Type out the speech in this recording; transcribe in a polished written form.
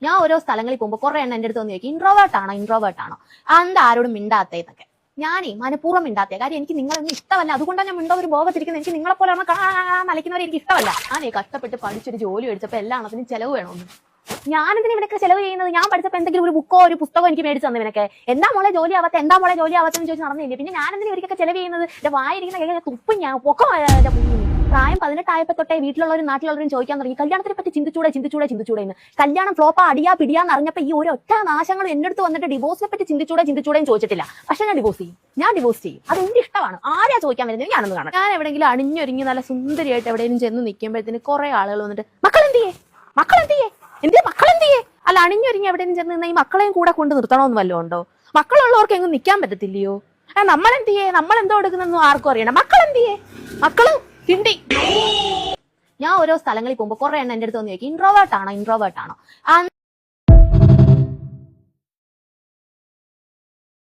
ഞാൻ ഓരോ സ്ഥലങ്ങളിൽ പോകുമ്പോൾ കുറെ എണ്ണം എൻ്റെ അടുത്ത് വന്ന് ചോദിക്കും ഇൻട്രോവേർട്ട് ആണോ എന്താ ആരോടും മിണ്ടാത്തേന്നൊക്കെ. ഞാനേ മനഃപൂർവ്വം മിണ്ടാത്തേ കാര്യം എനിക്ക് നിങ്ങളൊന്നും ഇഷ്ടമല്ല. അതുകൊണ്ടാണ് ഞാൻ മിണ്ടോ ഒരു ബോധത്തിരിക്കുന്നത്. എനിക്ക് നിങ്ങളെ പോലെ നലിക്കുന്നവരെ എനിക്ക് ഇഷ്ടമല്ല. ഞാനേ കഷ്ടപ്പെട്ട് പഠിച്ചൊരു ജോലി മേടിച്ചപ്പോൾ എല്ലാ എണ്ണത്തിനും ചെലവ് വേണമെന്ന്. ഞാനെന്തിനാ ഇവിടെയൊക്കെ ചെലവ് ചെയ്യുന്നത്? ഞാൻ പഠിച്ചപ്പോൾ എന്തെങ്കിലും ഒരു ബുക്കോ ഒരു പുസ്തകമോ എനിക്ക് മേടിച്ചു തന്നവനൊക്കെ എന്താ മോളെ ജോലി ആവാത്ത എന്ന് ചോദിച്ച് നടന്നില്ലേ. പിന്നെ ഞാനെന്തിനാ ഇവർക്കൊക്കെ ചെലവ് ചെയ്യുന്നത്? എന്റെ വായിരിക്കുന്ന തുപ്പും ഞാൻ പൊക്കം. പ്രായം 18 ആയപ്പോൾ തൊട്ടേ വീട്ടിലുള്ളവരും നാട്ടിലുള്ളവരും ചോദിക്കാൻ തുടങ്ങി കല്യാണത്തിനെ പറ്റി ചിന്തിച്ചൂടെ എന്ന്. കല്യാണം ഫ്ലോപ്പാ അടിയാ പിടിയാന്ന് അറിഞ്ഞപ്പോൾ ഈ ഒരു ഒറ്റ നാശങ്ങൾ എന്റെ അടുത്ത് വന്നിട്ട് ഡിവോഴ്സിനെ പറ്റി ചിന്തിച്ചൂടെയും ചോദിച്ചിട്ടില്ല. പക്ഷെ ഞാൻ ഡിവോഴ്സ് ചെയ്യും. അത് എന്റെ ഇഷ്ടമാണ്. ആരാ ചോദിക്കാൻ വരുന്നത് ഞാനൊന്ന് കാണാം. ഞാൻ എവിടെയെങ്കിലും അണിഞ്ഞൊരുങ്ങി നല്ല സുന്ദരിയായിട്ട് എവിടെയെങ്കിലും ചെന്ന് നിൽക്കുമ്പോഴത്തേന് കുറെ ആളുകൾ വന്നിട്ട് മക്കളെന്തിയേ അല്ല അണിഞ്ഞൊരുങ്ങി എവിടെയെങ്കിലും ചെന്ന് നിന്ന ഈ മക്കളെയും കൂടെ കൊണ്ട് നിർത്തണമെന്ന് വല്ലതും ഉണ്ടോ? മക്കളുള്ളവർക്ക് എങ്ങും നിൽക്കാൻ പറ്റത്തില്ലയോ? നമ്മളെന്തോ എടുക്കുന്നൊന്നും ആർക്കും അറിയണം. മക്കള് ഹിന്ദി. ഞാൻ ഓരോ സ്ഥലങ്ങളിൽ പോകുമ്പോൾ കുറെ എണ്ണം എൻ്റെ അടുത്ത് വന്ന് ചോദിക്കും ഇൻട്രോവേർട്ട് ആണോ